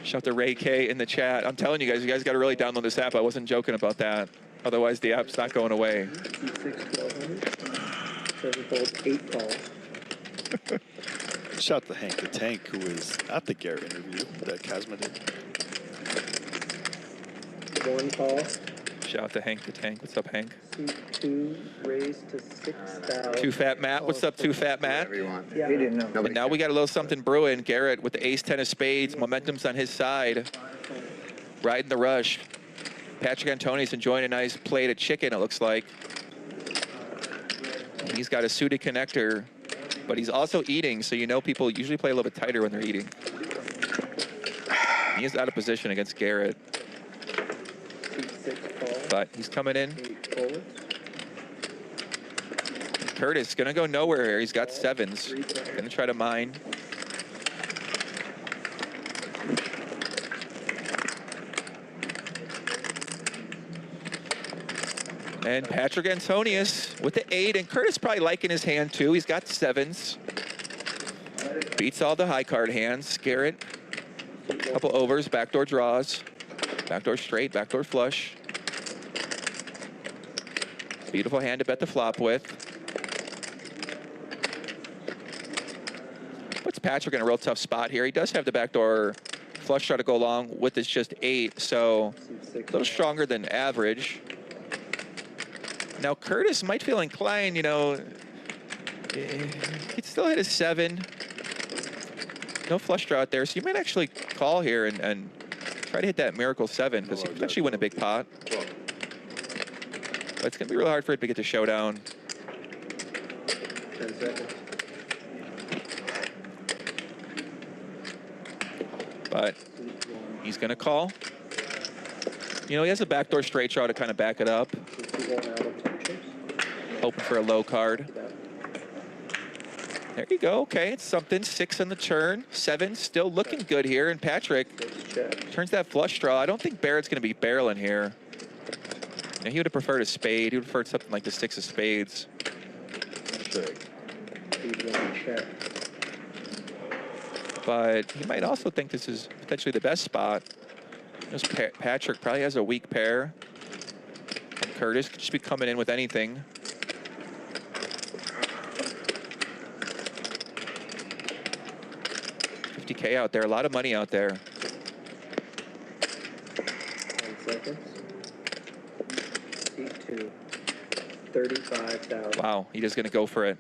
Shout to Ray K in the chat. I'm telling you guys got to really download this app. I wasn't joking about that. Otherwise, the app's not going away. 7-fold, 8 calls. Shout to Hank the Tank, who was at the Garrett interview that Kazma did. 1 call. Shout to Hank the Tank. What's up, Hank? C2 raised to 6,000. Too Fat Matt. What's up, Too Fat Matt? Whatever you want. Yeah. He didn't know. And now we got a little something brewing. Garrett with the ace-10 of spades. Momentum's on his side. Riding the rush. Patrick Antonius enjoying a nice plate of chicken, it looks like. He's got a suited connector, but he's also eating, so you know people usually play a little bit tighter when they're eating. He is out of position against Garrett. But he's coming in. Curtis gonna go nowhere here. He's got 7s. Gonna try to mine. And Patrick Antonius with the 8, and Curtis probably liking his hand too. He's got 7s. Beats all the high card hands. Garrett, couple overs, backdoor draws, backdoor straight, backdoor flush. Beautiful hand to bet the flop with. Puts Patrick in a real tough spot here. He does have the backdoor flush draw to go along with his just 8, so a little stronger than average. Now Curtis might feel inclined, you know, he'd still hit a 7. No flush draw out there, so you might actually call here and try to hit that miracle 7, because he could potentially win a big pot. But it's going to be really hard for him to get to showdown. 10 seconds. But he's going to call. You know, he has a backdoor straight draw to kind of back it up. Hoping for a low card. There you go. Okay, it's something. 6 on the turn. 7 still looking good here. And Patrick turns that flush draw. I don't think Barrett's going to be barreling here. Now, he would have preferred a spade. He would have preferred something like the 6 of spades. But he might also think this is potentially the best spot. Patrick probably has a weak pair. And Curtis could just be coming in with anything. $50K out there, a lot of money out there. 10 seconds. C2. 35,000. Wow, he just gonna go for it.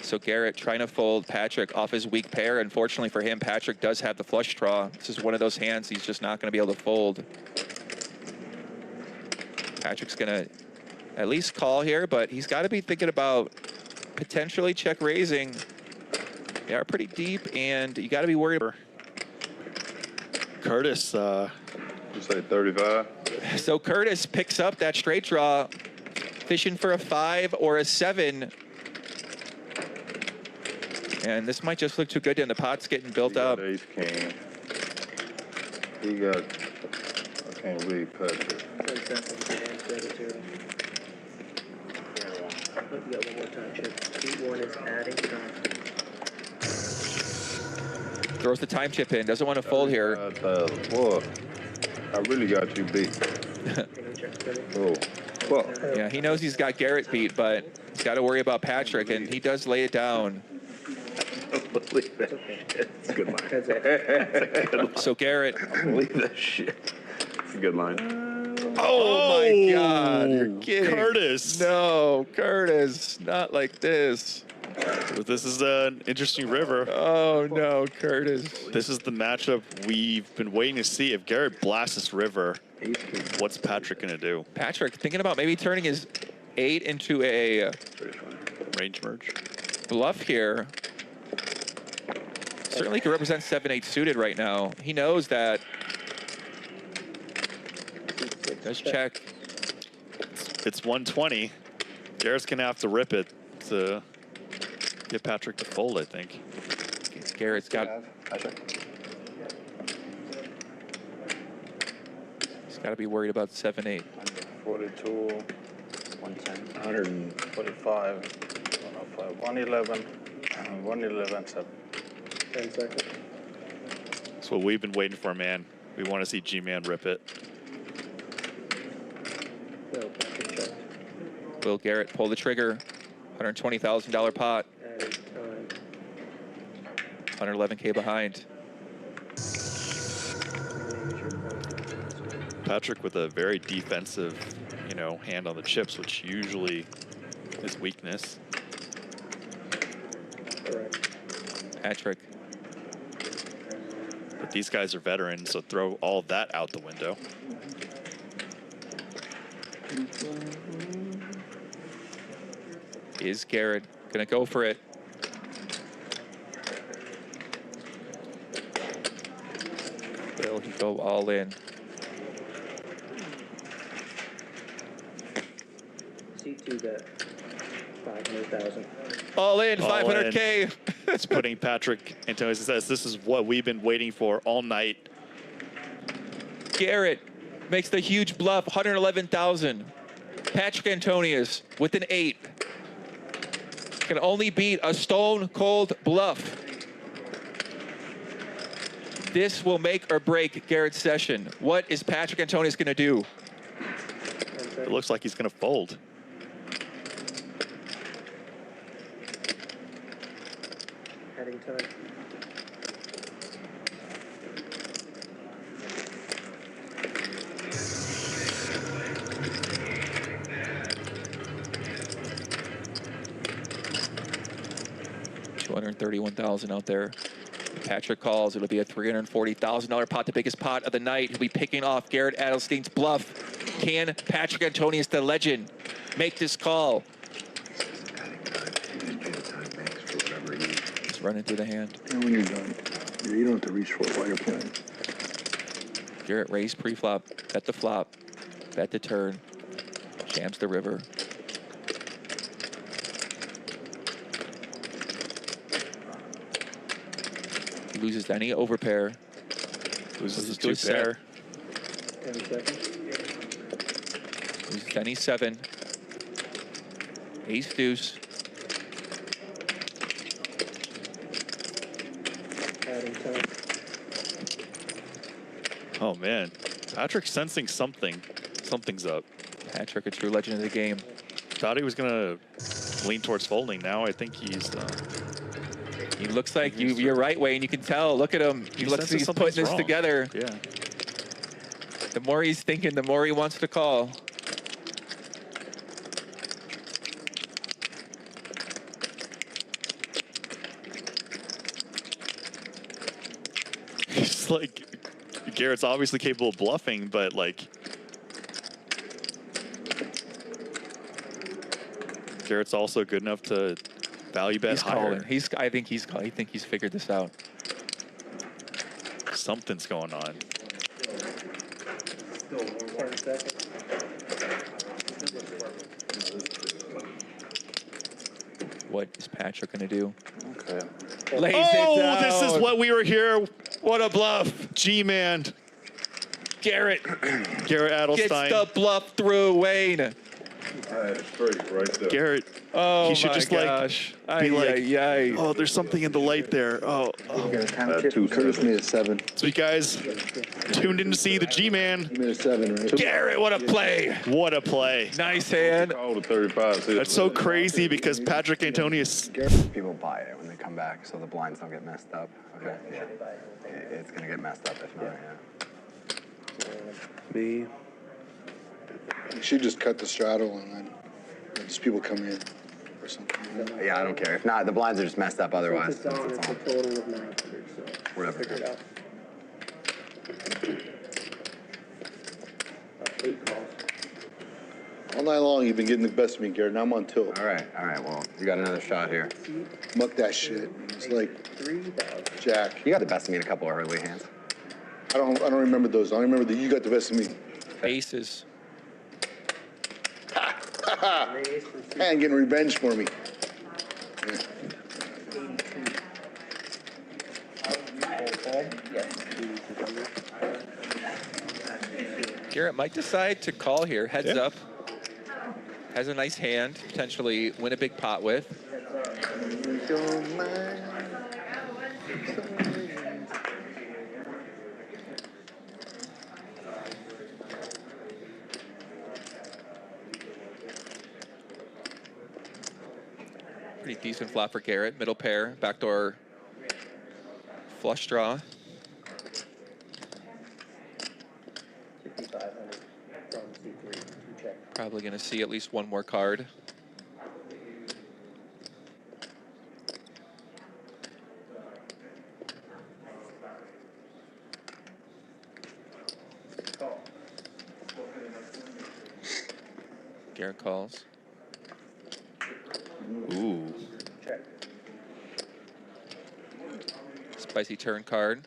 So Garrett trying to fold Patrick off his weak pair. Unfortunately for him, Patrick does have the flush draw. This is one of those hands he's just not gonna be able to fold. Patrick's gonna at least call here, but he's gotta be thinking about potentially check raising. They are pretty deep, and you gotta be worried. Curtis, You say 35? So Curtis picks up that straight draw, fishing for a 5 or a 7. And this might just look too good, and the pot's getting built up. Ace king. He got, I can't believe Patrick. 10 seconds. You got one more time, Chip. C1 is adding time. Throws the time chip in, doesn't want to fold here. Boy, I really got you beat. Oh, well. Yeah, he knows he's got Garrett beat, but he's got to worry about Patrick, and he does lay it down. Believe that shit. It's a good line. Heads up. It's a good line. So Garrett. Believe that shit. It's a good line. Oh my God, you're kidding. Curtis. No, Curtis, not like this. But this is an interesting river. Oh no, Curtis. This is the matchup we've been waiting to see. If Garrett blasts this river, what's Patrick gonna do? Patrick thinking about maybe turning his 8 into a Range merge? bluff here. Certainly could represent 7-8 suited right now. He knows that. Does check. It's 120. Garrett's gonna have to rip it to get Patrick to fold, I think. Garrett's got. He's got to be worried about 7-8. 42, 110. 145, 105, 111, 111, 7. 10 seconds. It's That's what we've been waiting for, man. We want to see G-Man rip it. No, Patrick checked. Will Garrett pull the trigger? $120,000 pot. Adding time. 111K behind. Patrick with a very defensive, you know, hand on the chips, which usually is weakness. Correct. Patrick. But these guys are veterans, so throw all that out the window. Is Garrett gonna go for it? Will he go all in? C2 bet 500,000. All in, All 500K. It's putting Patrick Antonio says, this is what we've been waiting for all night. Garrett makes the huge bluff, 111,000. Patrick Antonius with an 8. Can only beat a stone cold bluff. This will make or break Garrett's session. What is Patrick Antonius gonna do? It looks like he's going to fold. Adding time. $231,000 out there. If Patrick calls, it'll be a $340,000 pot, the biggest pot of the night. He'll be picking off Garrett Adelstein's bluff. Can Patrick Antonius, the legend, make this call? Just running through the hand. And when you're done, you don't have to reach for it while you're playing. Garrett raised pre-flop, bet the flop, bet the turn, jams the river. He loses any overpair. Loses to the his 2 pair. 10 seconds. Loses any 7. Ace deuce. Adding time. Oh, man. Patrick's sensing something. Something's up. Patrick, a true legend of the game. Thought he was going to lean towards folding. Now I think he's... He looks like you're right, Wayne. You can tell. Look at him. He looks like he's putting this together. Yeah. The more he's thinking, the more he wants to call. It's like Garrett's obviously capable of bluffing, but like Garrett's also good enough to value bet He's higher. calling. I think he's figured this out. Something's going on. 10 seconds. What is Patrick gonna do? Okay. Lays it Oh, down. this is what we were here. What a bluff. G-Man. Garrett Garrett gets Adelstein. the bluff through, Wayne. Straight right there. Garrett. Oh, He should my just, like, gosh. be like, Ay. Oh, there's something in the light there. Oh. Curtis made a 7. So you guys tuned in to see the G-Man. He made a 7, right? Garrett, what a play. What a play. Nice hand. Call to 35. That's so crazy because Patrick Antonius. People buy it when they come back, so the blinds don't get messed up. Okay, yeah. It's gonna get messed up if not, yeah. Me. You should just cut the straddle and then just people come in or something. Yeah, I don't care. If not, the blinds are just messed up otherwise. Since it's on, it's a total of 900, so Whatever. figure it out. 8 calls. All night long, you've been getting the best of me, Garrett. Now I'm on tilt. All right, well, you got another shot here. Muck that shit. It's like 3,000. Jack. You got the best of me in a couple of early hands. I don't remember those. I only remember that you got the best of me. Aces. Man, getting revenge for me. Yeah. Garrett might decide to call here. Heads Yeah. up. Has a nice hand. Potentially win a big pot with. Pretty decent flop for Garrett. Middle pair, backdoor flush draw. 5,500 from C3. 2 check. Probably going to see at least one more card. Call. Garrett calls. Ooh. Check. Spicy turn card.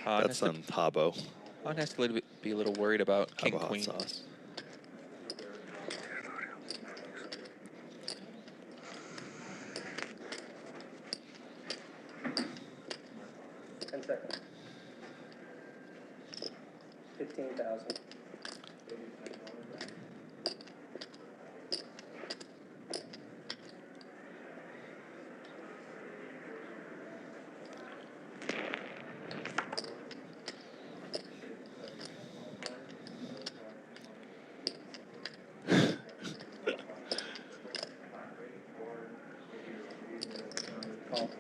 That's on Tabo. Han has to be a little worried about king Tabo hot queen. sauce. Seconds. 15,000. Call.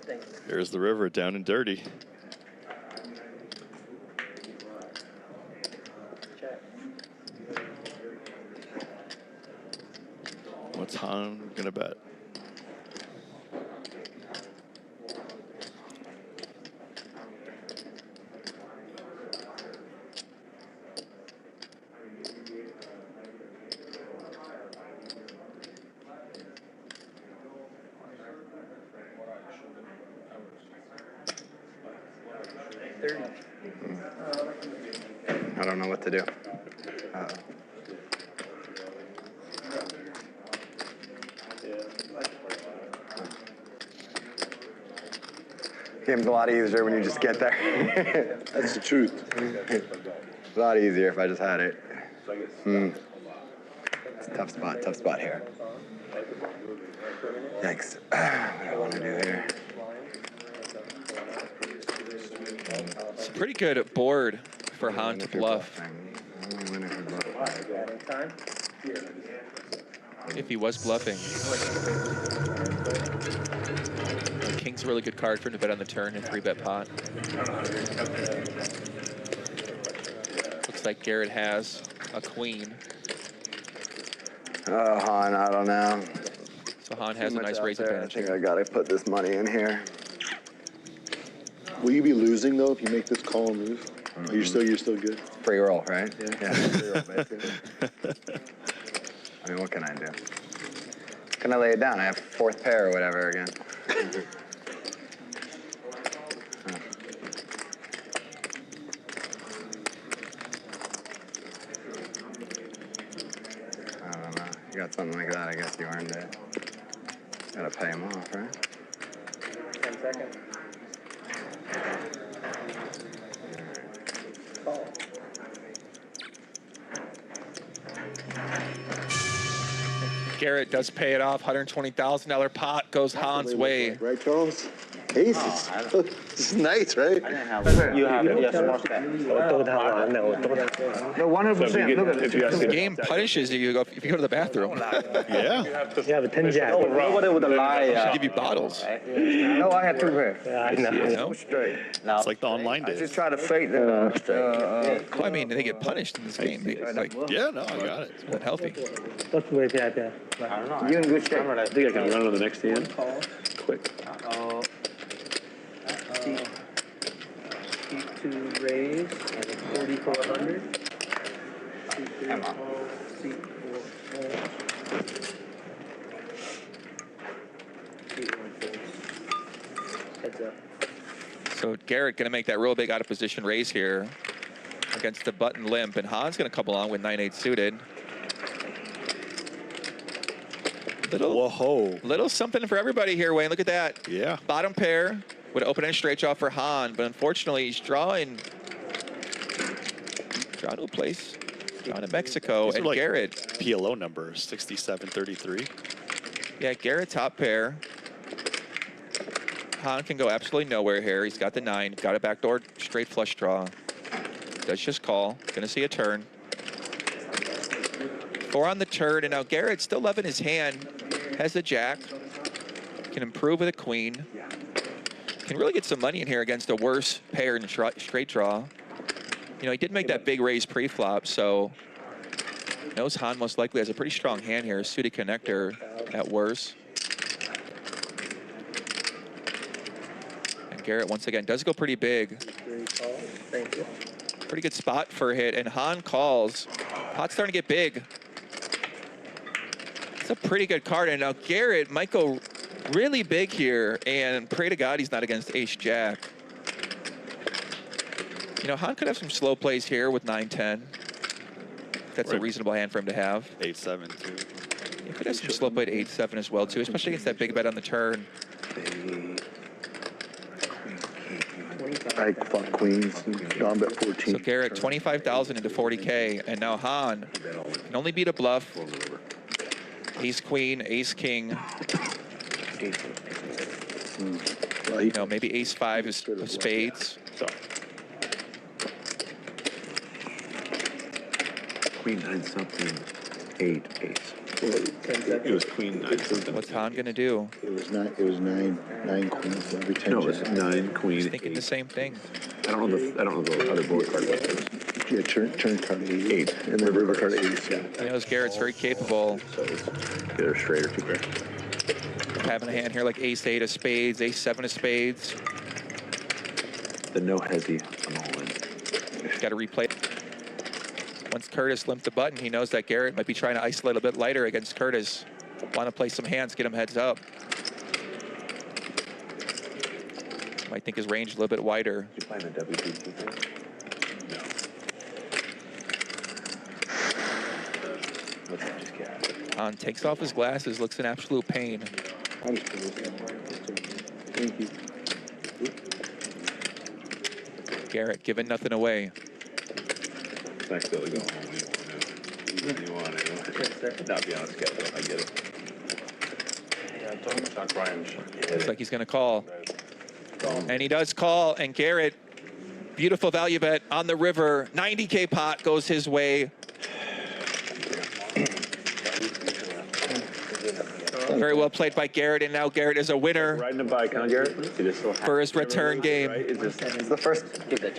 Thank you. Here's the river, down and dirty. Check. What's Han gonna bet? I don't know what to do. Uh-oh. Game's a lot easier when you just get there. That's the truth. It's a lot easier if I just had it. It's a tough spot here. Yikes. What do I want to do here? It's a pretty good board for Han to bluff. Adding time. If he was bluffing. King's a really good card for him to bet on the turn and 3-bet pot. Looks like Garrett has a queen. Oh, Han, I don't know. So Han has a nice raise I advantage think here. I gotta put this money in here. Will you be losing though if you make this call and move? Are you still good? Free roll, right? Yeah. Free roll, basically. I mean, what can I do? Can I lay it down? I have fourth pair or whatever again. I don't know. You got something like that, I guess you earned it. Gotta pay him off, right? 10 seconds. Call. Garrett does pay it off. $120,000 pot goes Han's way. Right, Charles? Ace. This is nice, right? You have it, yes, watch that. No, 100%. Look at it. The game punishes you if you go to the bathroom. Yeah. You have a 10 jack. Nobody would lie. Should give you bottles. No, I had 2 pairs. Yeah, I know. You know? Straight. It's like the online I days. just try to fake the. Well, I mean, they get punished in this game. They, like, Yeah, no, I got it. it's not healthy. What's the way to have I don't know. You in good shape. I think I can run on the next hand. Call. Quick. Uh-oh. C2 raise, 3,400. Come on. C4 fold. C1 folds. Heads up. So Garrett going to make that real big out of position raise here against the button limp, and Han's going to come along with 9-8 suited. Little something for everybody here, Wayne. Look at that. Yeah. Bottom pair with open end straight draw for Han, but unfortunately he's drawing to a place, drawing to Mexico, These are and like Garrett. PLO numbers, 6733. Yeah, Garrett top pair. Han can go absolutely nowhere here. He's got the 9, got a backdoor straight flush draw. Does just call. Gonna see a turn. 4 on the turn, and now Garrett still loving his hand. Has the jack. Can improve with a queen. Can really get some money in here against a worse pair in straight draw. You know, he did make that big raise pre-flop, so knows Han most likely has a pretty strong hand here. Suited connector at worst. And Garrett, once again, does go pretty big. Thank you. Pretty good spot for a hit, and Han calls. Pot's starting to get big. It's a pretty good card, and now Garrett might go really big here, and pray to God he's not against ace-jack. You know, Han could have some slow plays here with 9-10. That's a reasonable hand for him to have. 8-7 too. He could have some slow play to 8-7 as well, too, especially against that big bet on the turn. I fuck queens. Don bet 14. So Garrett, 25,000 into 40K, and now Han can only beat a bluff. Ace queen, ace king. You know, maybe ace 5 is of spades. Queen 9 something. 8 ace. It was queen 9 something. What's Han gonna do? It was nine queens every 10. No, it's 9 queen. He's thinking 8. the same thing. I don't know the other board card. Yeah, turn card 8. And then river card 8. Yeah. He knows Garrett's very capable So it's either straight or 2 pair. having a hand here like ace 8 of spades, ace 7 of spades. The no hezzy. I'm all in. Got to replay. Once Curtis limped the button, he knows that Garrett might be trying to isolate a bit lighter against Curtis. Want to play some hands, get him heads up. Might think his range a little bit wider. You playing the WPT thing? No. Just kidding. Han takes off his glasses, looks in absolute pain. Thank you. Garrett giving nothing away. Thanks, Billy. Go home. You want to. Not be on schedule. I get it. Yeah, don't talk Brian. Looks like he's going to call. And he does call, and Garrett, beautiful value bet on the river. 90K pot goes his way. Very well played by Garrett, and now Garrett is a winner Riding a bike, huh, Garrett? for his return game. Is this It's the first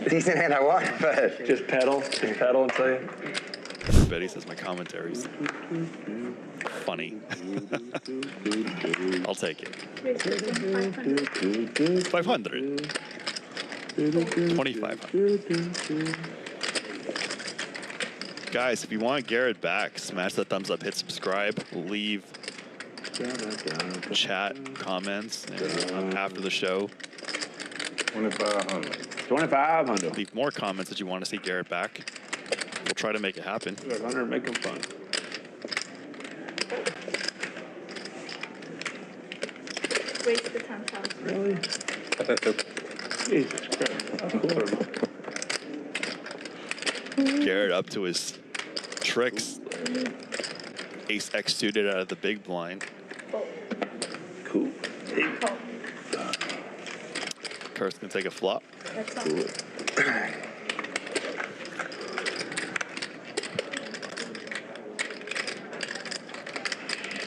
decent hand I won, but just pedal until you... Betty says my commentary's funny. I'll take it. 500. 2,500. Guys, if you want Garrett back, smash that thumbs up, hit subscribe, leave chat comments after the show. 2,500. 2,500. Leave more comments that you want to see Garrett back. We'll try to make it happen. 100, make them fun. Waste the 10,000. Really? Jesus Christ. Garrett up to his tricks. Ace X suited out of the big blind. Cool. Call. Kurt's gonna take a flop. That's all.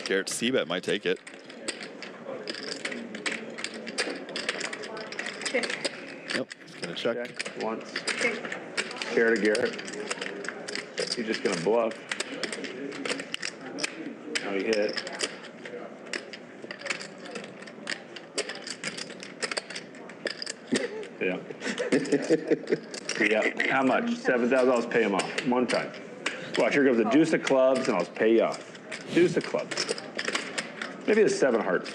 Garrett C-bet might take it. Check. Nope, he's gonna check. Check once. Check. Care to Garrett. He's just gonna bluff. Now he hit. Yeah. Yeah. How much? $7,000. Pay him off. One time. Watch, here goes the deuce of clubs, and I'll pay you off. Deuce of clubs. Maybe the 7 hearts.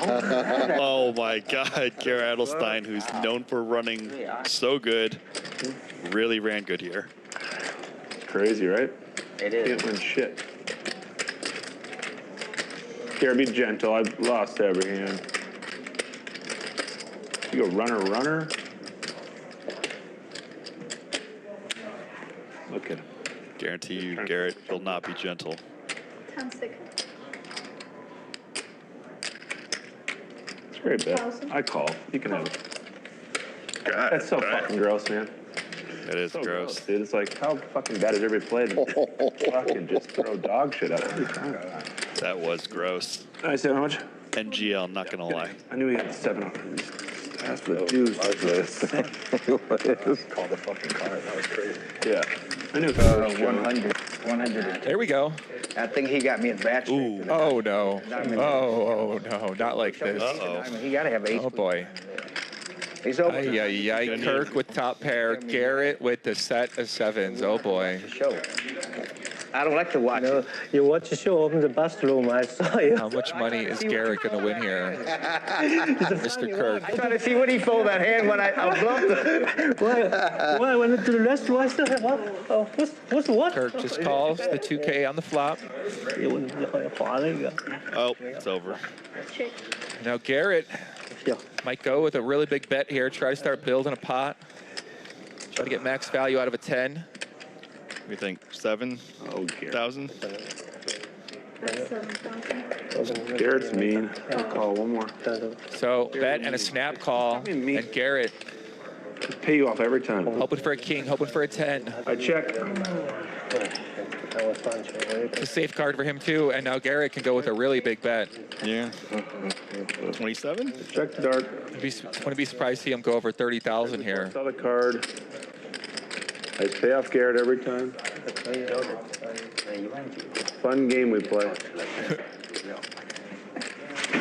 Oh my God, Garrett Adelstein, who's known for running so good, really ran good here. Crazy, right? it Can't is. win shit. Garrett, be gentle. I've lost every hand. You go runner, runner. Look at him. Guarantee you, Garrett will not be gentle. 10 seconds. It's a great bet. 1,000. I call. You can have it. God, That's so God. fucking gross, man. It is So gross. dude. It's like, how fucking bad has everybody played? fucking just throw dog shit out every time. That was gross. I said how much? NGL, not gonna lie. I knew he had 7 on it. That's the juice. Call the fucking car. That was crazy. Yeah. I knew. 100. 100. There we go. I think he got me a batch. Ooh. Oh, no. Oh, no. Not like this. Uh-oh. He got to have 8. Oh, boy. He's over. Ay. Kirk with top pair. Garrett with the set of 7s. Oh, boy. Show. I don't like to watch it. You watch the show in the bathroom. I saw you. How much money is Garrett going to win here? Mr. Kirk. I tried to see when he folded that hand when I bluffed it. Why I went to the restaurant? I still have what's what? Kirk just calls the 2K on the flop. Oh, it's over. Check. Now Garrett might go with a really big bet here. Try to start building a pot. Try to get max value out of a 10. We think 7,000. That's 7,000. Garrett's mean. I'll call one more. So bet and a snap call. And Garrett Pay you off every time. hoping for a king, hoping for a 10. I check. It's a safe card for him too. And now Garrett can go with a really big bet. Yeah. 27? Check the dark. Wouldn't be surprised to see him go over 30,000 here. Saw the card. I pay off Garrett every time. Fun game we play.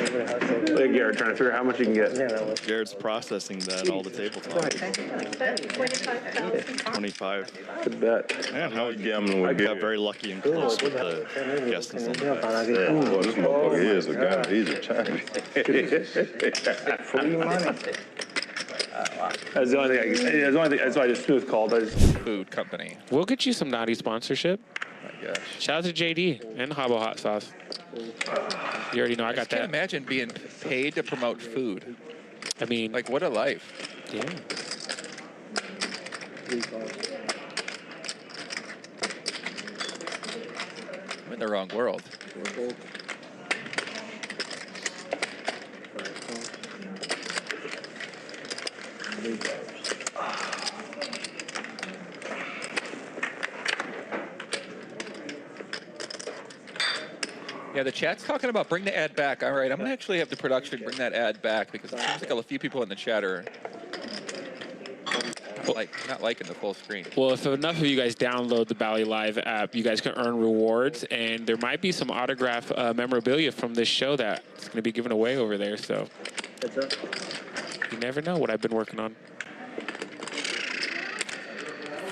Look at Garrett trying to figure out how much he can get. Garrett's processing that all the table talk. 25,000. 25. Good bet. Man, how we Gambling I with got Garrett. very lucky and close with the guesses on the bet. Boy, this motherfucker is a guy. He's a champion. Free money. That's the only thing. That's why I just smooth called. Food company. We'll get you some naughty sponsorship. My gosh. Shout out to JD and Habbo Hot Sauce. You already know I I got can't that. imagine being paid to promote food. I mean, Like, what a life. yeah. I'm in the wrong world. Yeah, the chat's talking about bring the ad back. All right, I'm going to actually have the production bring that ad back because it seems like a few people in the chat are not liking the full screen. Well, if enough of you guys download the Bally Live app, you guys can earn rewards, and there might be some autograph memorabilia from this show that's going to be given away over there. So you never know what I've been working on.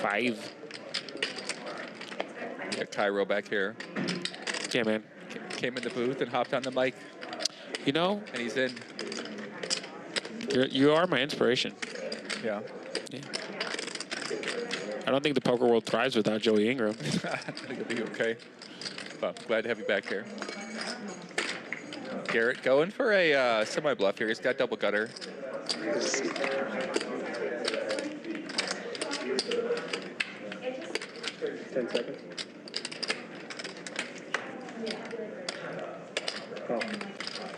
5. We got Cairo back here. Yeah, man. Came in the booth and hopped on the mic, You know, and he's in. you are my inspiration. Yeah. Yeah. I don't think the poker world thrives without Joey Ingram. I think it'll be okay. Well, glad to have you back here. Garrett going for a semi-bluff here. He's got double gutter. 10 seconds.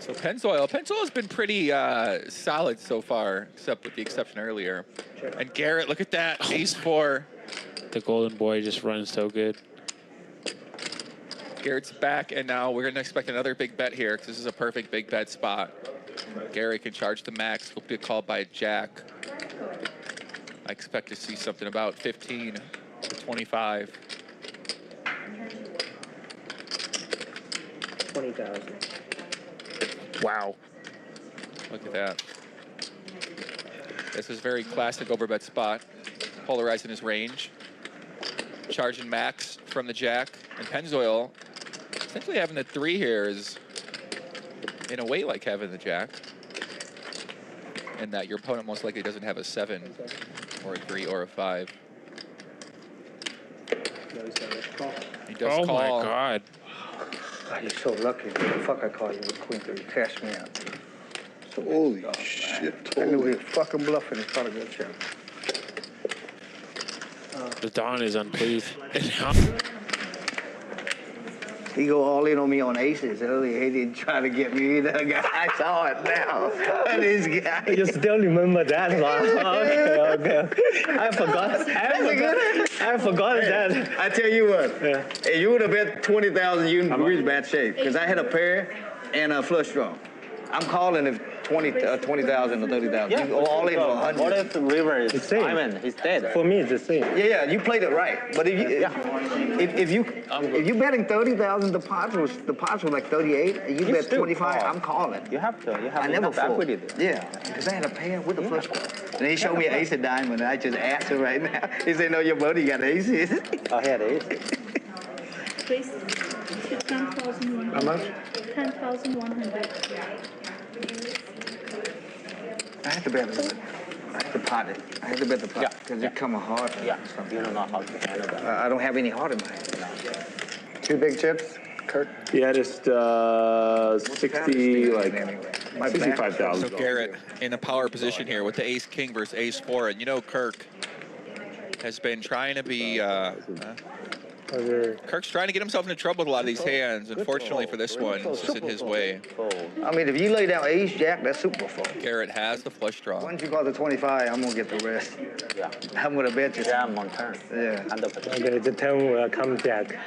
So Pennzoil's been pretty solid so far, except with the exception earlier. And Garrett, look at that, ace 4. The golden boy just runs so good. Garrett's back, and now we're going to expect another big bet here because this is a perfect big bet spot. Garrett can charge the max. He'll be called by a jack. I expect to see something about 15 to 25. 20,000. Wow. Look at that. This is very classic overbet spot. Polarizing his range. Charging max from the jack. And Pennzoil, essentially having the 3 here is in a way like having the jack. And that your opponent most likely doesn't have a 7 or a 3 or a 5. He does Oh call. my God. God, you're so lucky. What the fuck I called you with Queen 3? Cash me out. Holy shit. I knew he was fucking bluffing. He caught a good shot. The Don is unpleased. He go all in on me on aces earlier. He didn't try to get me either. I saw it now. This guy. You still remember that one? Okay. I forgot that. I tell you what. If you would have bet 20,000, you'd be in bad shape. Because I had a pair and a flush draw. I'm calling if 20,000 or 30,000. You go all in for 100. What if the river is diamond? He's dead. For me, it's the same. Yeah, you played it right. But if you betting 30,000, the pots was like 38, and you bet 25, I'm calling. You have to. I never fold. Yeah, because I had a pair with the flush draw. And he showed me an ace of diamond, and I just asked him right now. He said, "No, your buddy got aces." I had ace. Please, to 10,100. How much? 10,100. I had to bet it. I had to pot it. I had to bet the pot because it come a hard. Yeah, you don't know how to handle that. I don't have any heart in my hand. 2 big chips, Kurt. Yeah, just 60, like My back- 65,000. So Garrett in a power position here with the ace king versus ace 4, and you know Kirk has been trying to be. Kirk's trying to get himself into trouble with a lot of these hands. Unfortunately for this one, this isn't his way. I mean, if you lay down ace jack, that's super fold. Garrett has the flush draw. Once you got the 25, I'm gonna get the rest. Yeah. I'm gonna bet you. Jam on turn. Yeah. 100%. Okay, the turn will come jack.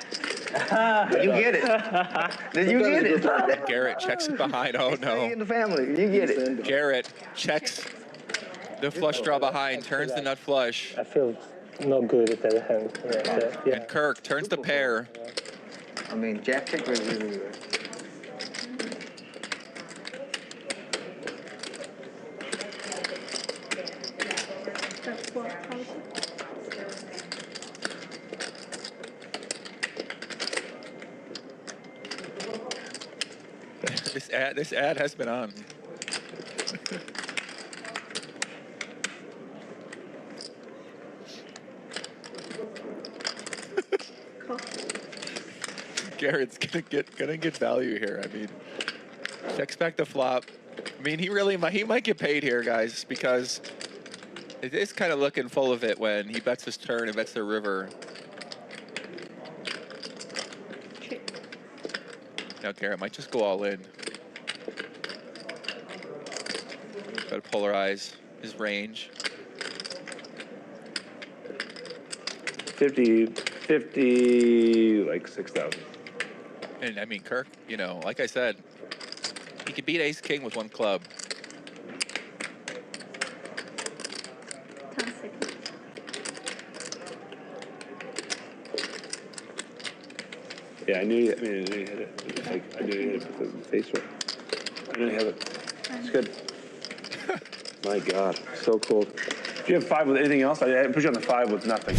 You get it. Did you get it? Garrett checks it behind. Oh Stay no. in the family. You get it. Garrett checks the flush draw behind, turns the nut flush. I feel not good at that hand. Yeah. And Kirk turns the pair. I mean, jack kicker is really good. That's 4,000. This ad has been on. Garrett's gonna get value here. I mean, checks back the flop. I mean, he might get paid here, guys, because it is kind of looking full of it when he bets his turn and bets the river. Now Garrett might just go all in. Try to polarize his range. 50, like 6,000. And I mean, Kirk, you know, like I said, he could beat ace king with one club. 10 seconds. Yeah, I knew you hit it. Like, I knew you hit it with the face right. I knew you had it. It's good. My God, so cool. If you have 5 with anything else, I put you on the 5 with nothing.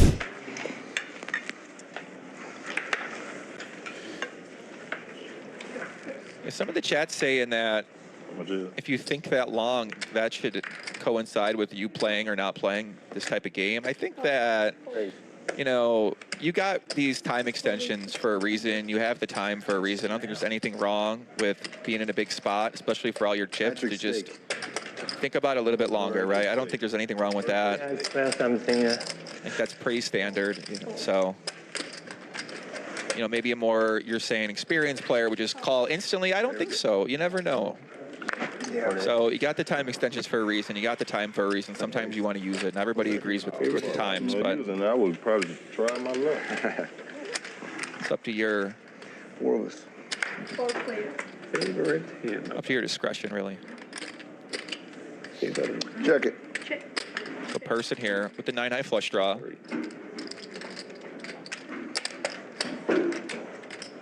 Some of the chat's saying that if you think that long, that should coincide with you playing or not playing this type of game. I think that, you know, you got these time extensions for a reason. You have the time for a reason. I don't think there's anything wrong with being in a big spot, especially for all your chips, to just think about it a little bit longer, right? I don't think there's anything wrong with that. I express something. I think that's pretty standard, you know, so. You know, maybe a more, you're saying, experienced player would just call instantly. I don't think so. You never know. So you got the time extensions for a reason. You got the time for a reason. Sometimes you want to use it, and everybody agrees with the times. But I would probably try my luck. it's up to your 4 of us. 4 players. Favorite hand. up to your discretion, really. Check it. Check. So person here with the 9-high flush draw.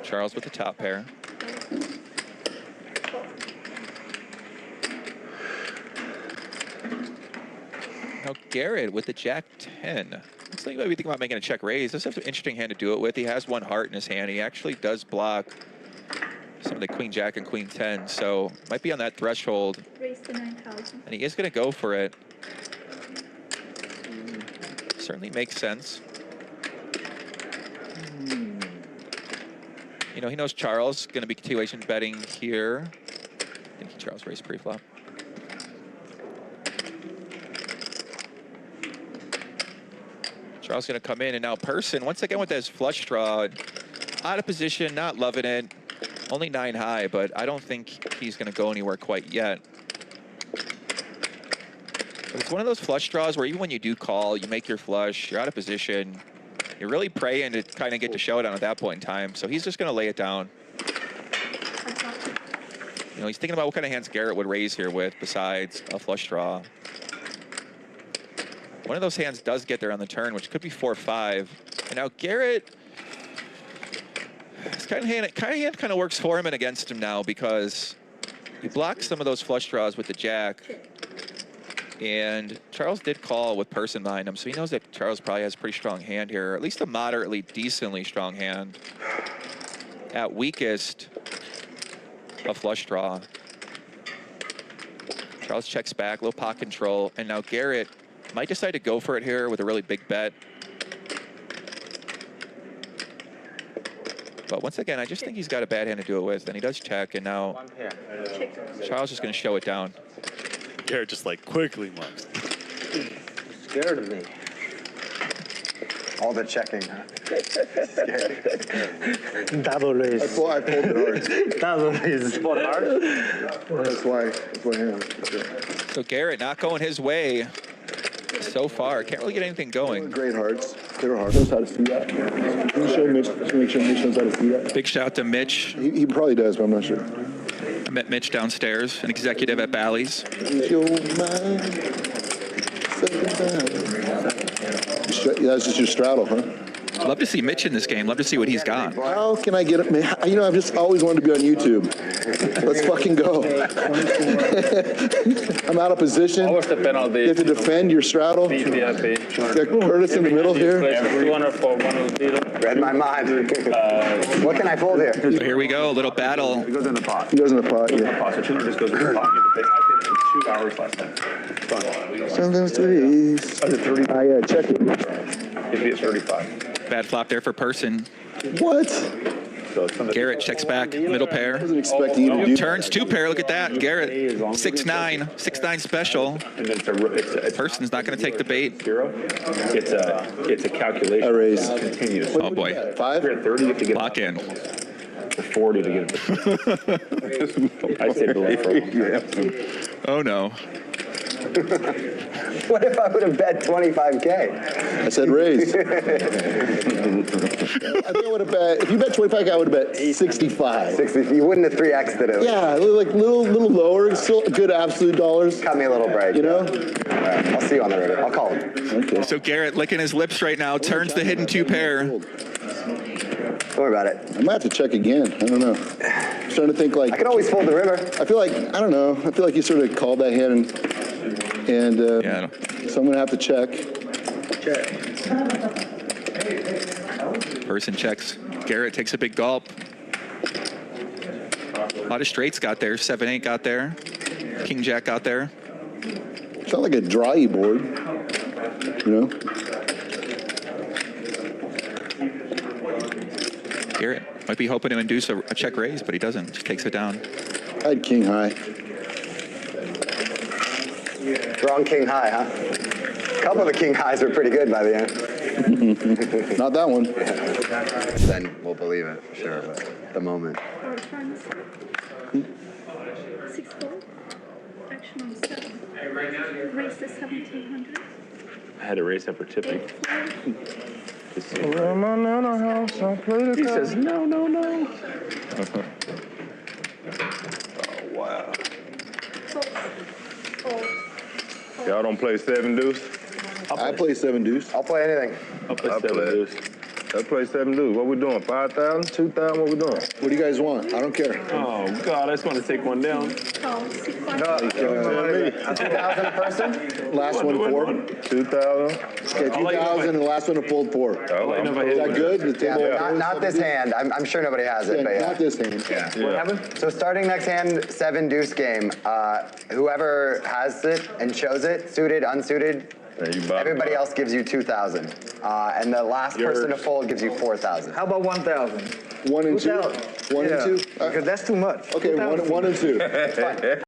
Charles with the top pair. Now Garrett with the jack 10. Looks like maybe think about making a check raise. This is an interesting hand to do it with. He has 1 heart in his hand. He actually does block some of the queen jack and queen 10, so might be on that threshold. Raise to 9,000. And he is going to go for it. Certainly makes sense. You know, he knows Charles is going to be continuation betting here. I think Charles raised pre-flop. Charles going to come in, and now person, once again with his flush draw, Out of position, not loving it. Only 9 high, but I don't think he's going to go anywhere quite yet. But it's one of those flush draws where even when you do call, you make your flush, you're out of position. You're really praying to kind of get to showdown at that point in time. So he's just going to lay it down. You know, he's thinking about what kind of hands Garrett would raise here with besides a flush draw. One of those hands does get there on the turn, which could be 4-5. And now Garrett, this kind of hand works for him and against him now because he blocks some of those flush draws with the jack. And Charles did call with person behind him, so he knows that Charles probably has a pretty strong hand here, or at least a moderately, decently strong hand. At weakest, a flush draw. Charles checks back, low pot control, and now Garrett might decide to go for it here with a really big bet. But once again, I just think he's got a bad hand to do it with, and he does check, and now Charles is going to show it down. Garrett just like quickly mugs. Scared of me. All the checking, huh? Double raise. That's why I pulled the hearts. Double raise. That's why him. So Garrett not going his way so far. Can't really get anything going. Great hearts. They were hard. Knows how to see that. Can you show Mitch? Make sure Mitch knows how to see that. Big shout out to Mitch. He probably does, but I'm not sure. I met Mitch downstairs, an executive at Bally's. That's just your straddle, huh? Love to see Mitch in this game. Love to see what he's got. How can I get it? Man, you know, I've just always wanted to be on YouTube. Let's fucking go. I'm out of position. What's the penalty? You have to defend your straddle. Curtis in the middle here. 200 for 1-0. Read my mind. What can I fold here? So here we go, a little battle. It goes in the pot. He goes in the pot, yeah. So 200 just goes in the pot. I paid 2 hours last time. Sometimes threes. That's a 30. Yeah, check it. If it's 35. Bad flop there for person. What? So it's on the Garrett checks back, middle I pair. wasn't expecting you to do that. Turns 2 pair, look at that. Garrett, 6-9, 6-9 special. And then it's Person's not going to take the bait. 0. It's a calculation. I raise. Continuous. Oh boy, 5? You're at 30, you have to get lock in. 40 to get it. I say below for Oh no. What if I would have bet 25K? I said raise. I think I would have bet, if you bet 25, I would have bet 65. 60. You wouldn't have 3x'd it. Yeah, like little lower, still good absolute dollars. Cut me a little break. You know? All right, I'll see you on the river. I'll call him. Okay. So Garrett licking his lips right now, turns the hidden 2 pair. Don't worry about it. I might have to check again. I don't know. I'm trying to think like. I can always fold the river. I feel like, I don't know. I feel like you sort of called that hand and Yeah. so I'm going to have to check. Person checks. Garrett takes a big gulp. A lot of straights got there. 7-8 got there. King Jack got there. It's not like a dry board, you know? Garrett might be hoping to induce a check raise, but he doesn't. Just takes it down. I had king high. Wrong king high, huh? A couple of the king highs were pretty good by the end. Not that one. Then we'll believe it, sure, but at the moment. 4 times. 6 fold. Action on 7. Raise to 1700. I had to raise that for tipping. 8 fold. He says, no. Wow. Fold. Fold. Y'all don't play 7 deuce? I play 7 deuce. I'll play anything. I'll play 7 deuce. I play 7 deuce. What we doing? 5,000? 2,000? What we doing? What do you guys want? I don't care. Oh, God, I just want to take one down. Oh, 6 5. 2,000 a person? Last one 4. 2,000. Okay, 2,000 and the last one to fold 4. Is that good? The table. Not this hand. I'm sure nobody has it, but yeah. Not this hand. What happened? So starting next hand, 7 deuce game. Whoever has it and shows it, suited, unsuited, everybody else gives you 2,000. And the last person to fold gives you 4,000. How about 1,000? 1 and 2? 1 and 2? Because that's too much. Okay, 1 and 2. Fine.